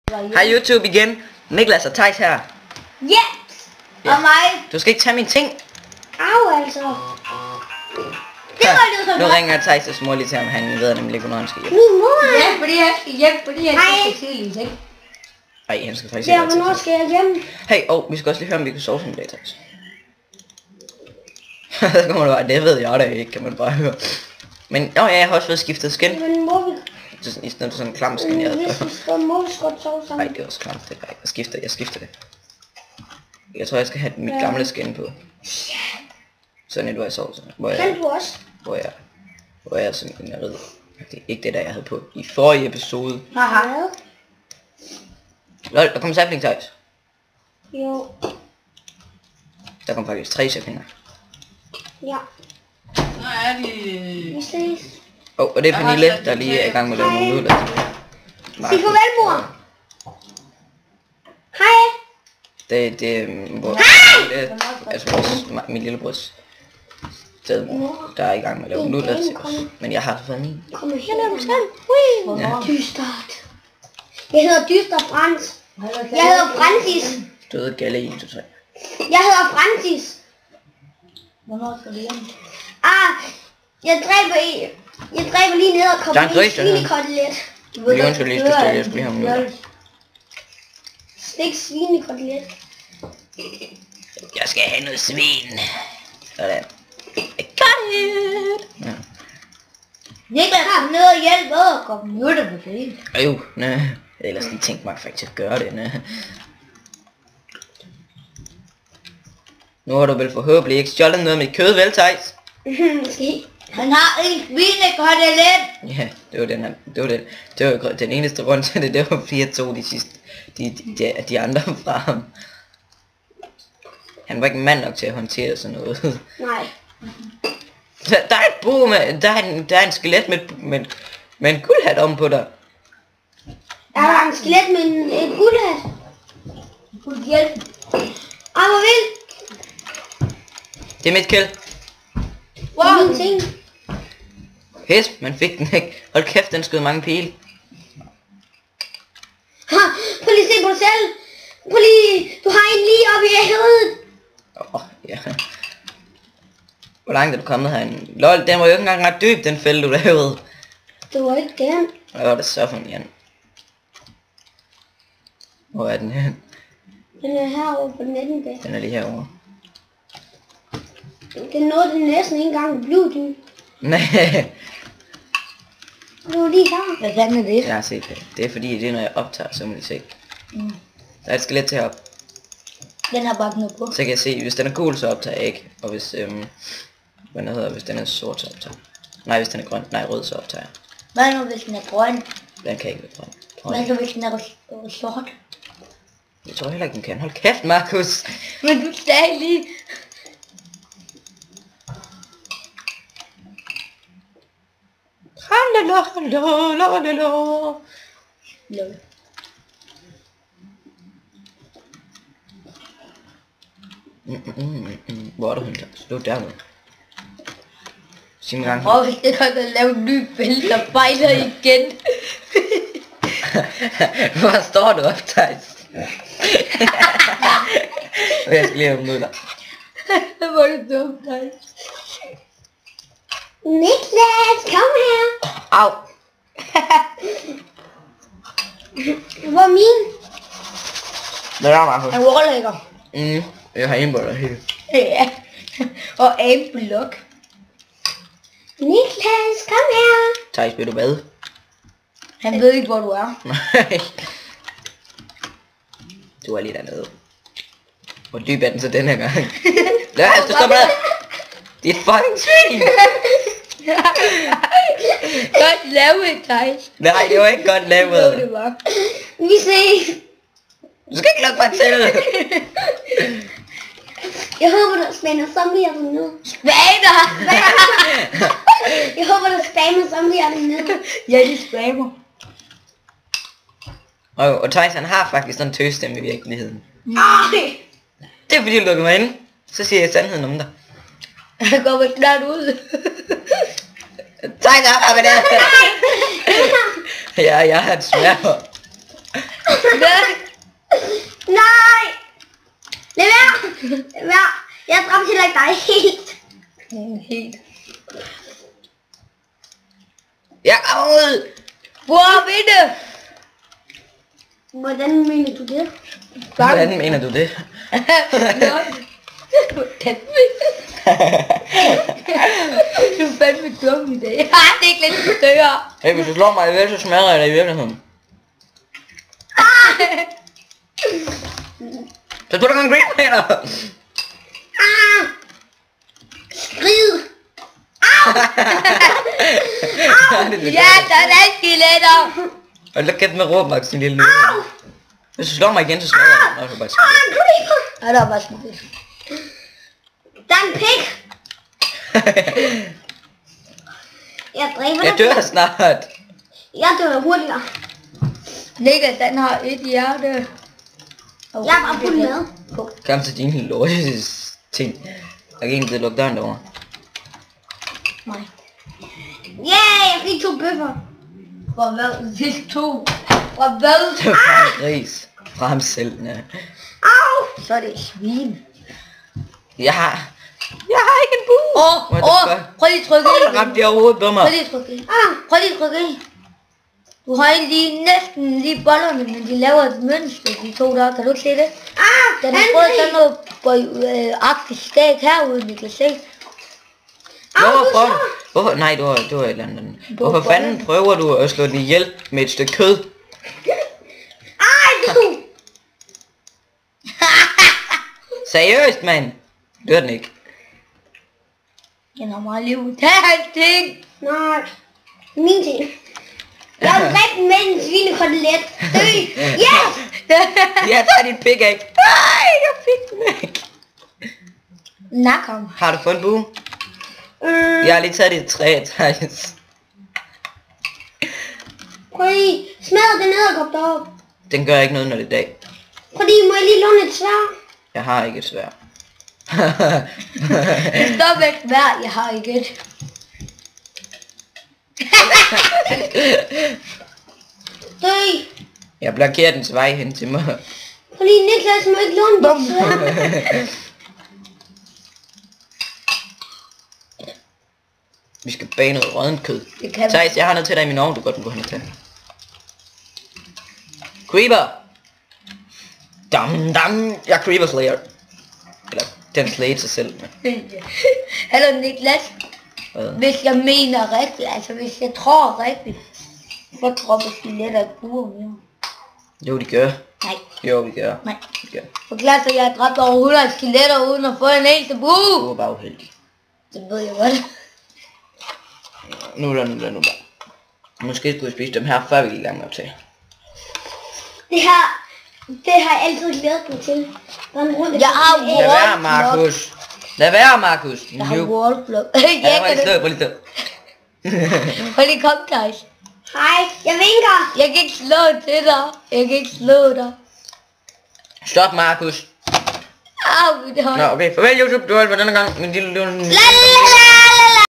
Hej YouTube igen. Niklas og Thijs her. Ja! Og mig. Du skal ikke tage mine ting. Au altså. Det var lidt Nu ringer Thijs' mor lige til ham. Han ved nemlig, hvornår han skal hjem. Min mor. Ja, fordi jeg skal hjem, fordi jeg skal tidlige ting. Ej, han skal faktisk Ja, hvornår skal jeg hjem? Hey, vi skal også lige høre, om vi kan sove sådan en dag, Thijs. Så kommer du bare, det ved jeg da ikke, kan man bare høre. Men, ja, jeg har også fået skiftet skin. Men må vi... I stedet for sådan en klam skin, jeg havde før. Må vi godt sove sammen? Nej, det er også klamt, det er ikke. Jeg skifter det. Jeg tror, jeg skal have mit gamle skin på. Sådan et, hvor jeg sover sådan. Kan du også? Hvor jeg er sådan en rid. Det er ikke det, der jeg havde på i forrige episode. Haha. Lol, der kom sapling, Thijs. Jo. Der kom faktisk 3 saplinger. Ja. Nå er de... Vi ses. Og det er Pernille, der lige er i gang med at lave nogle nudler. Sig farvel, mor. Hej. Det er min lillebrors stedmor, der er i gang med at lave nudler til os. Men jeg har fået min. Kom her, lad du selv. Ja. Dystert. Jeg hedder Dystert Frans. Jeg hedder Francis. Du ved Galle 1, 2, 3. Jeg hedder Francis. Hvornår skal du hjem? Jeg dræber lige ned og kommer John i en svinekotelet. Lige undskyld lige, jeg skulle lige have nudler. Stik svinekotelet. Jeg skal have noget svin. Sådan. Got it! Ja. Niklas har ned og hjælpe og komme nutter på det. Jo, nej. Jeg havde ellers lige tænkt mig faktisk at gøre det, nej. Nu har du vel forhåbentlig ikke stjålet noget med kød, vel, Thijs? Måske. Han har en svinekotelet. Ja, det var den eneste grund til det, det var fordi jeg tog de andre fra ham. Han var ikke mand nok til at håndtere sådan noget. Nej. Der er et bo med, der er en skelet med en guldhat om på dig. Der er en skelet med en guldhat. Kunne hjælpe. Hvor vildt. Det er mit kæld. Wow. Min ting. Pis, man fik den ikke. Hold kæft, den skød mange pile. Prøv lige at se på dig selv. Prøv lige, du har en lige oppe i hovedet. Ja. Hvor langt er du kommet herinde? Lol, den var jo ikke engang ret dyb, den fælde du lavede. Det var ikke den. Hvad var det så for en, Jan? Hvor er den hen? Den er herovre på den anden bag. Den er lige herovre. Den nåede den næsten ikke engang blev du. Nej. Det var lige her. Hvad fanden er det? Jeg har set det. Det er fordi, det er når jeg optager, så må de se. Der er et skelet til op. Den har bare noget på. Så kan jeg se, hvis den er gul, så optager jeg ikke. Og hvis, hvis den er sort, så optager jeg. Nej, hvis den er grøn. Nej, rød, så optager jeg. Hvad nu hvis den er grøn? Den kan ikke være grøn. Hvad nu hvis den er sort? Jeg tror heller ikke, den kan. Hold kæft, Markus. Men du sagde lige. Lol. Hvor er du henne? Slå dernede. Sig mig gang. Hvis det kan lave en ny bælte og fejler igen. Hvor står du op, Thijs? Jeg skal lige have mødler. Hvad var det dumt, Thijs? Niklas, kom her. Au. Hvor er min? Hvad er Markus? En overlægger. Jeg har indboldet hele. Ja. Og A-blok. Niklas, kom her. Thijs, vil du bade? Han ved ikke, hvor du er. Nej. Du er lige dernede. Hvor dyb er den så den her gang? Lad os, du stopper der. Det er et fucking svin. Godt lavet, Thijs. Nej, det var ikke godt Jo, lavet. det var. Vi ses. Du skal ikke lukke mig til. Jeg håber, der spænder zombier dernede. Spaner! Jeg håber, der spammer zombier dernede. Ja, de spammer. Og Thijs, han har faktisk sådan en tøsstemme i virkeligheden. Ej. Det er fordi, du lukker mig ind. Så siger jeg sandheden om dig. Han går vel snart ud. Thijs, jeg har med det. Ja, jeg har et smær. Nej, Jeg dræbte heller ikke dig helt. Helt. Ja, ud! Hvor vinde? Hvordan mener du det? Hvordan mener du det? Du er fandme dum i dag. Det er ikke lidt større. Hey, hvis du slår mig ihjel, så smadrer jeg dig i virkeligheden. Så tog du en green med dig. Skrid! Ja, der er skeletter. Og så kæft med Roblox, din lille løbe. Hvis du slår mig igen, så slår jeg dig. Nå, så bare Creeper! Ja, der er bare smidt. Der er en pik! Jeg dræber Jeg dig. dør snart. Jeg dør hurtigere. Niklas, den har et hjerte. Og Jeg har bare puttet med. Kom til dine lortes ting. Jeg kan egentlig lukke døren derovre. Nej. Yeah, jeg fik 2 bøffer. For hvad? Sidst 2. For hvad? Det var fra en gris. Fra ham selv, ja. Au! Så er det et svin. Jeg har ikke en bue. What the fuck? Prøv lige at trykke Hvor ind. ramte jeg overhovedet på mig? Prøv lige at trykke ind. Prøv lige at trykke ind. Du har ikke lige næsten lige bollerne, men de laver et mønster, de to der. Kan du ikke se det? Den har fået sådan noget agtigt stak herude, vi kan se. Hvorfor? Nej, det var et eller andet. Hvorfor fanden prøver du at slå den ihjel med et stykke kød? Ej, du! Seriøst, mand? Dør den ikke? Den har meget liv. Tag hans ting. Nej. Min ting. Jeg har dræbt den med en svinekotelet. Dø! Yes! Jeg tager din pickaxe. Nej, jeg fik den ikke. Nak ham. Har du fået en bue? Jeg har lige taget dit træ, Thijs. Prøv lige. Smadre den edderkop deroppe. Den gør ikke noget, når det er dag. Prøv lige, må jeg lige låne et sværd? Jeg har ikke et sværd. Det står væk hver, jeg har ikke et. Dø! Jeg blokerer dens vej hen til mig. Prøv lige, Niklas må ikke låne dit sværd. Vi skal bage noget rådent kød. Det kan vi. Thijs, jeg har noget til dig i min ovn, du godt må gå hen og tage. Creeper! Dam, dam! Jeg er Creeper Slayer. Eller, den slayede sig selv. Hallo Niklas. Hvad? Hvis jeg mener rigtigt, altså hvis jeg tror rigtigt, så dropper skeletter ikke buer mere. Jo, de gør. Nej, Jo, vi gør. nej. Vi gør. Forklar så jeg har dræbt over 100 skeletter uden at få en eneste Du bue. var bare uheldig. Det ved jeg godt. Nu da. Måske skulle vi spise dem her, før vi gik i gang med at optage. Det har jeg altid glædet mig til. Jeg har Lad være, Markus. Lad være, Markus. Jeg har wallblock. Ja, prøv lige stå, Prøv lige kom, Thijs. Hej, jeg vinker. Jeg kan ikke slå til dig. Jeg kan ikke slå dig. Stop, Markus. Au, mit hånd. Nå, okay. Farvel, YouTube. Du har alt for denne gang. Min lille... La la la la la.